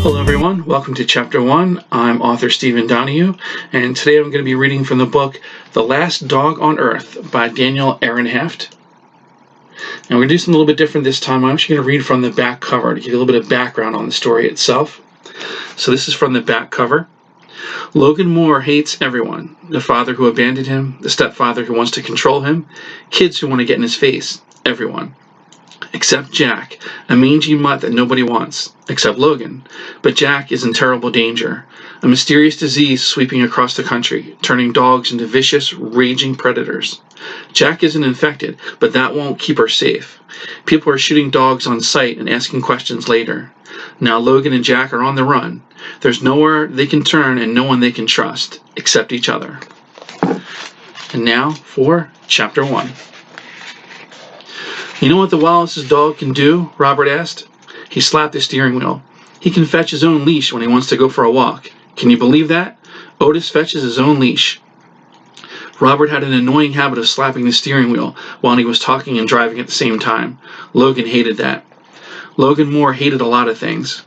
Hello everyone, welcome to Chapter 1. I'm author Stephen Donahue, and today I'm going to be reading from the book The Last Dog on Earth by Daniel Ehrenheft. And we're going to do something a little bit different this time. I'm actually going to read from the back cover to give you a little bit of background on the story itself. So this is from the back cover. Logan Moore hates everyone. The father who abandoned him, the stepfather who wants to control him, kids who want to get in his face, everyone. Except Jack, a mangy mutt that nobody wants, except Logan. But Jack is in terrible danger. A mysterious disease sweeping across the country, turning dogs into vicious, raging predators. Jack isn't infected, but that won't keep her safe. People are shooting dogs on sight and asking questions later. Now Logan and Jack are on the run. There's nowhere they can turn and no one they can trust, except each other. And now for Chapter 1. You know what the Wallace's dog can do? Robert asked. He slapped the steering wheel. He can fetch his own leash when he wants to go for a walk. Can you believe that? Otis fetches his own leash. Robert had an annoying habit of slapping the steering wheel while he was talking and driving at the same time. Logan hated that. Logan Moore hated a lot of things.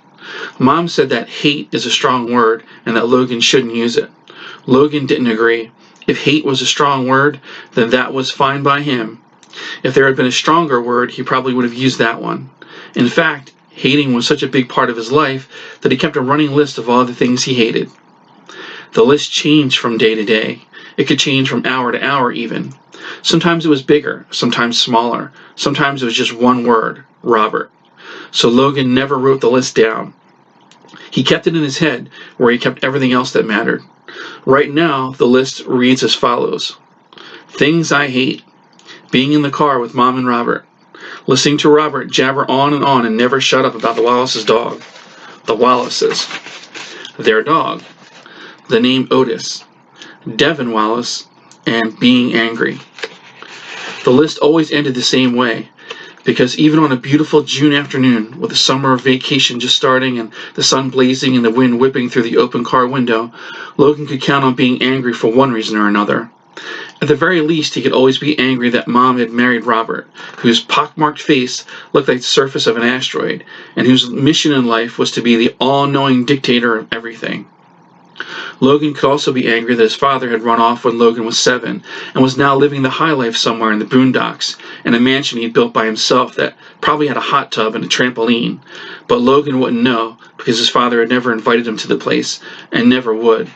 Mom said that hate is a strong word and that Logan shouldn't use it. Logan didn't agree. If hate was a strong word, then that was fine by him. If there had been a stronger word, he probably would have used that one. In fact, hating was such a big part of his life that he kept a running list of all the things he hated. The list changed from day to day. It could change from hour to hour even. Sometimes it was bigger, sometimes smaller. Sometimes it was just one word, Robert. So Logan never wrote the list down. He kept it in his head, where he kept everything else that mattered. Right now, the list reads as follows. Things I hate. Being in the car with Mom and Robert. Listening to Robert jabber on and never shut up about the Wallace's dog. The Wallaces. Their dog. The name Otis. Devin Wallace. And being angry. The list always ended the same way. Because even on a beautiful June afternoon, with the summer vacation just starting and the sun blazing and the wind whipping through the open car window, Logan could count on being angry for one reason or another. At the very least, he could always be angry that Mom had married Robert, whose pockmarked face looked like the surface of an asteroid, and whose mission in life was to be the all-knowing dictator of everything. Logan could also be angry that his father had run off when Logan was 7, and was now living the high life somewhere in the boondocks, in a mansion he'd built by himself that probably had a hot tub and a trampoline. But Logan wouldn't know, because his father had never invited him to the place, and never would.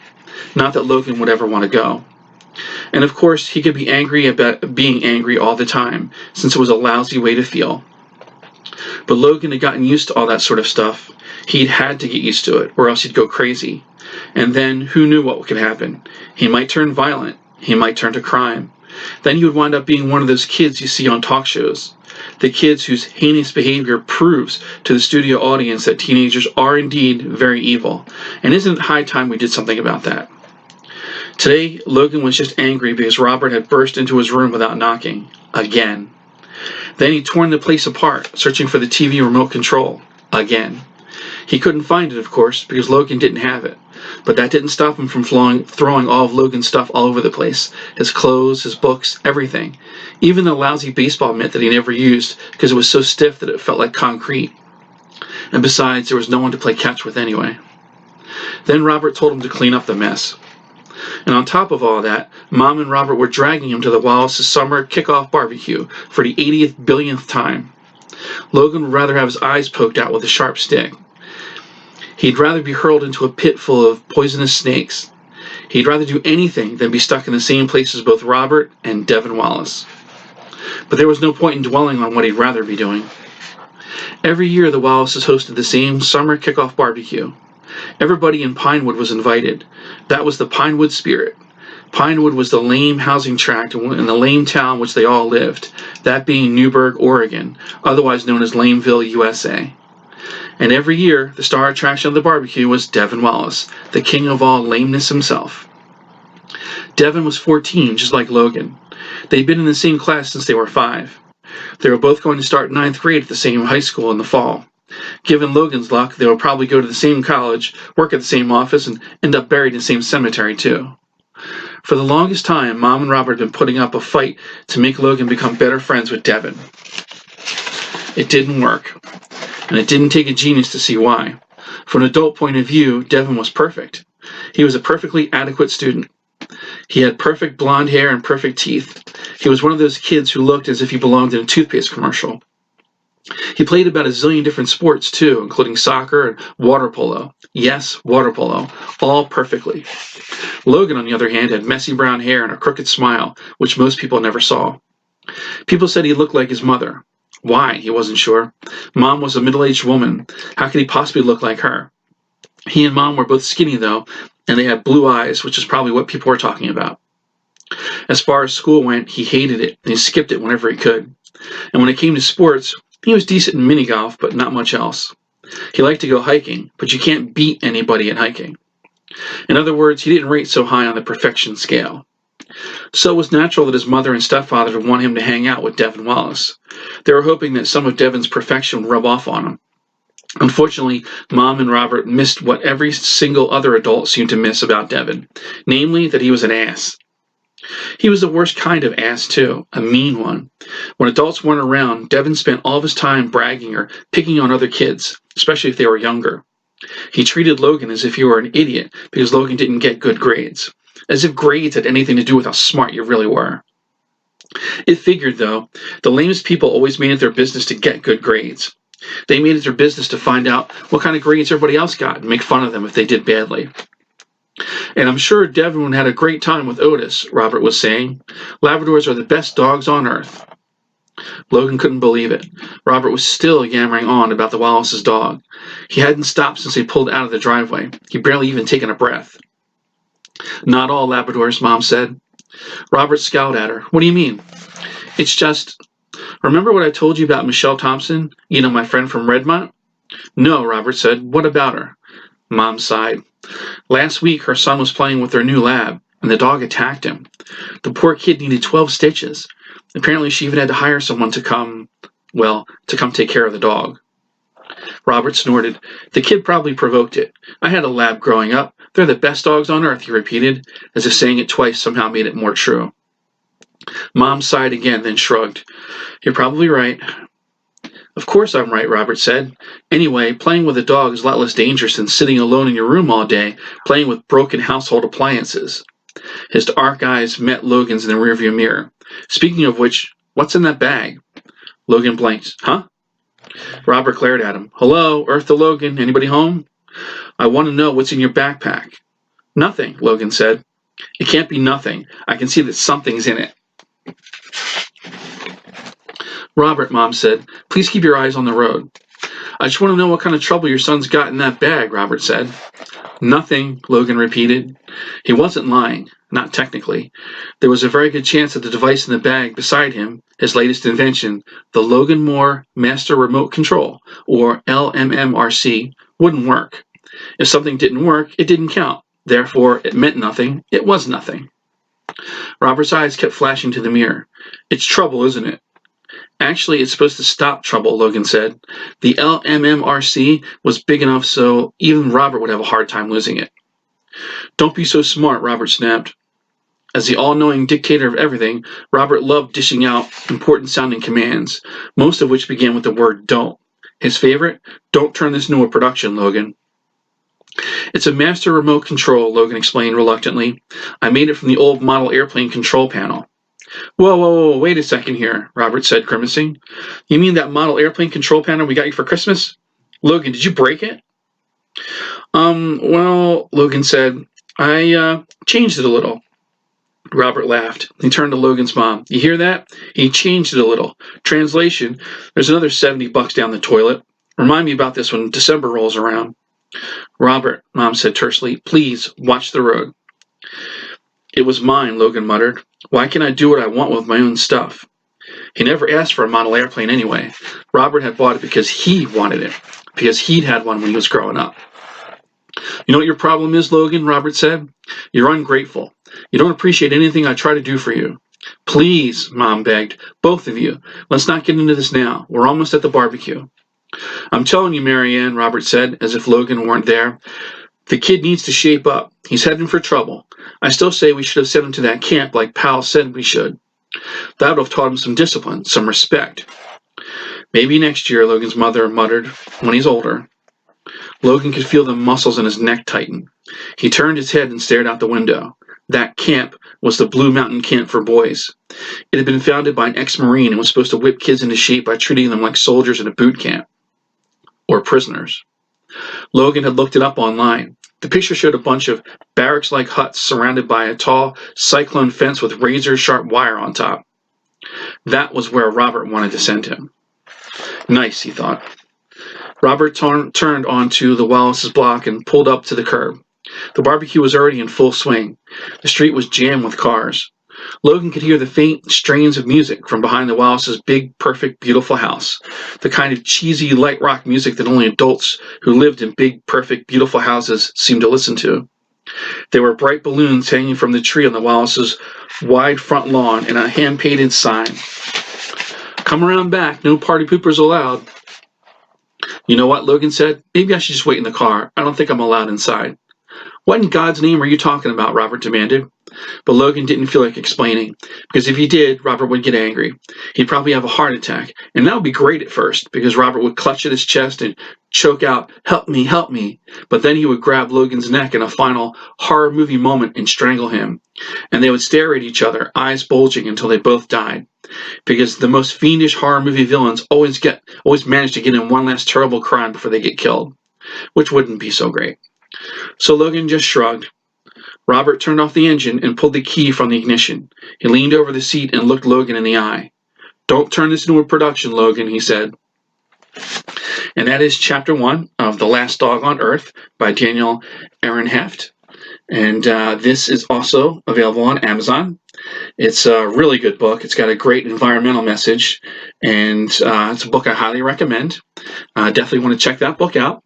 Not that Logan would ever want to go. And of course, he could be angry about being angry all the time, since it was a lousy way to feel. But Logan had gotten used to all that sort of stuff. He'd had to get used to it, or else he'd go crazy. And then, who knew what could happen? He might turn violent. He might turn to crime. Then he would wind up being one of those kids you see on talk shows. The kids whose heinous behavior proves to the studio audience that teenagers are indeed very evil. And isn't it high time we did something about that? Today, Logan was just angry because Robert had burst into his room without knocking. Again. Then he torn the place apart, searching for the TV remote control. Again. He couldn't find it, of course, because Logan didn't have it. But that didn't stop him from throwing all of Logan's stuff all over the place. His clothes, his books, everything. Even the lousy baseball mitt that he never used because it was so stiff that it felt like concrete. And besides, there was no one to play catch with anyway. Then Robert told him to clean up the mess. And on top of all that, Mom and Robert were dragging him to the Wallace's summer kickoff barbecue for the 80th billionth time. Logan would rather have his eyes poked out with a sharp stick. He'd rather be hurled into a pit full of poisonous snakes. He'd rather do anything than be stuck in the same place as both Robert and Devin Wallace. But there was no point in dwelling on what he'd rather be doing. Every year the Wallaces hosted the same summer kickoff barbecue. Everybody in Pinewood was invited. That was the Pinewood spirit. Pinewood was the lame housing tract in the lame town which they all lived, that being Newberg, Oregon, otherwise known as Lameville, USA. And every year, the star attraction of the barbecue was Devin Wallace, the king of all lameness himself. Devin was 14, just like Logan. They'd been in the same class since they were 5. They were both going to start 9th grade at the same high school in the fall. Given Logan's luck, they would probably go to the same college, work at the same office, and end up buried in the same cemetery, too. For the longest time, Mom and Robert had been putting up a fight to make Logan become better friends with Devin. It didn't work. And it didn't take a genius to see why. From an adult point of view, Devin was perfect. He was a perfectly adequate student. He had perfect blonde hair and perfect teeth. He was one of those kids who looked as if he belonged in a toothpaste commercial. He played about a zillion different sports, too, including soccer and water polo. Yes, water polo. All perfectly. Logan, on the other hand, had messy brown hair and a crooked smile, which most people never saw. People said he looked like his mother. Why? He wasn't sure. Mom was a middle-aged woman. How could he possibly look like her? He and Mom were both skinny, though, and they had blue eyes, which is probably what people were talking about. As far as school went, he hated it, and he skipped it whenever he could. And when it came to sports, he was decent in mini golf, but not much else. He liked to go hiking, but you can't beat anybody at hiking. In other words, he didn't rate so high on the perfection scale. So it was natural that his mother and stepfather would want him to hang out with Devin Wallace. They were hoping that some of Devin's perfection would rub off on him. Unfortunately, Mom and Robert missed what every single other adult seemed to miss about Devin, namely that he was an ass. He was the worst kind of ass, too, a mean one. When adults weren't around, Devin spent all of his time bragging or picking on other kids, especially if they were younger. He treated Logan as if he were an idiot because Logan didn't get good grades, as if grades had anything to do with how smart you really were. It figured, though, the lamest people always made it their business to get good grades. They made it their business to find out what kind of grades everybody else got and make fun of them if they did badly. And I'm sure Devin had a great time with Otis, Robert was saying. Labradors are the best dogs on earth. Logan couldn't believe it. Robert was still yammering on about the Wallace's dog. He hadn't stopped since they pulled out of the driveway. He'd barely even taken a breath. Not all Labradors, Mom said. Robert scowled at her. What do you mean? It's just... Remember what I told you about Michelle Thompson? You know, my friend from Redmont? No, Robert said. What about her? Mom sighed. Last week, her son was playing with their new lab, and the dog attacked him. The poor kid needed 12 stitches. Apparently, she even had to hire someone to come take care of the dog. Robert snorted. The kid probably provoked it. I had a lab growing up. They're the best dogs on earth, he repeated, as if saying it twice somehow made it more true. Mom sighed again, then shrugged. You're probably right. Of course I'm right, Robert said. Anyway, playing with a dog is a lot less dangerous than sitting alone in your room all day, playing with broken household appliances. His dark eyes met Logan's in the rearview mirror. Speaking of which, what's in that bag? Logan blinked. Huh? Robert glared at him. Hello, Earth to Logan. Anybody home? I want to know what's in your backpack. Nothing, Logan said. It can't be nothing. I can see that something's in it. Robert, Mom said, please keep your eyes on the road. I just want to know what kind of trouble your son's got in that bag, Robert said. Nothing, Logan repeated. He wasn't lying, not technically. There was a very good chance that the device in the bag beside him, his latest invention, the Logan Moore Master Remote Control, or LMMRC, wouldn't work. If something didn't work, it didn't count. Therefore, it meant nothing. It was nothing. Robert's eyes kept flashing to the mirror. It's trouble, isn't it? Actually, it's supposed to stop trouble, Logan said. The LMMRC was big enough so even Robert would have a hard time losing it. Don't be so smart, Robert snapped. As the all-knowing dictator of everything, Robert loved dishing out important-sounding commands, most of which began with the word don't. His favorite? Don't turn this into a production, Logan. It's a master remote control, Logan explained reluctantly. I made it from the old model airplane control panel. Whoa, wait a second here, Robert said, grimacing. You mean that model airplane control panel we got you for Christmas? Logan, did you break it? Well, Logan said, I changed it a little. Robert laughed. He turned to Logan's mom. You hear that? He changed it a little. Translation, there's another $70 down the toilet. Remind me about this when December rolls around. Robert, Mom said tersely, please watch the road. It was mine, Logan muttered. Why can't I do what I want with my own stuff? He never asked for a model airplane anyway. Robert had bought it because he wanted it, because he'd had one when he was growing up. You know what your problem is, Logan, Robert said? You're ungrateful. You don't appreciate anything I try to do for you. Please, Mom begged, both of you, let's not get into this now. We're almost at the barbecue. I'm telling you, Marianne, Robert said, as if Logan weren't there. The kid needs to shape up. He's heading for trouble. I still say we should have sent him to that camp like Pal said we should. That would have taught him some discipline, some respect. Maybe next year, Logan's mother muttered, when he's older. Logan could feel the muscles in his neck tighten. He turned his head and stared out the window. That camp was the Blue Mountain Camp for Boys. It had been founded by an ex-Marine and was supposed to whip kids into shape by treating them like soldiers in a boot camp. Or prisoners. Logan had looked it up online. The picture showed a bunch of barracks-like huts surrounded by a tall cyclone fence with razor-sharp wire on top. That was where Robert wanted to send him. Nice, he thought. Robert turned onto the Wallace's block and pulled up to the curb. The barbecue was already in full swing. The street was jammed with cars. Logan could hear the faint strains of music from behind the Wallace's big, perfect, beautiful house. The kind of cheesy, light rock music that only adults who lived in big, perfect, beautiful houses seemed to listen to. There were bright balloons hanging from the tree on the Wallace's wide front lawn and a hand-painted sign. Come around back, no party poopers allowed. You know what, Logan said? Maybe I should just wait in the car. I don't think I'm allowed inside. What in God's name are you talking about? Robert demanded. But Logan didn't feel like explaining, because if he did, Robert would get angry. He'd probably have a heart attack, and that would be great at first, because Robert would clutch at his chest and choke out, "Help me, help me." But then he would grab Logan's neck in a final horror movie moment and strangle him. And they would stare at each other, eyes bulging, until they both died. Because the most fiendish horror movie villains always manage to get in one last terrible crime before they get killed, which wouldn't be so great. So Logan just shrugged. Robert turned off the engine and pulled the key from the ignition. He leaned over the seat and looked Logan in the eye. "Don't turn this into a production, Logan," he said. And that is Chapter 1 of The Last Dog on Earth by Daniel Ehrenheft. And this is also available on Amazon. It's a really good book. It's got a great environmental message, and it's a book I highly recommend. Definitely want to check that book out.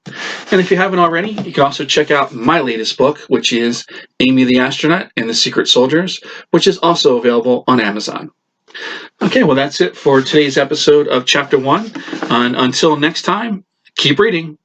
And if you haven't already, you can also check out my latest book, which is Amy the Astronaut and the Secret Soldiers, which is also available on Amazon. Okay, well, that's it for today's episode of Chapter 1. And until next time, keep reading.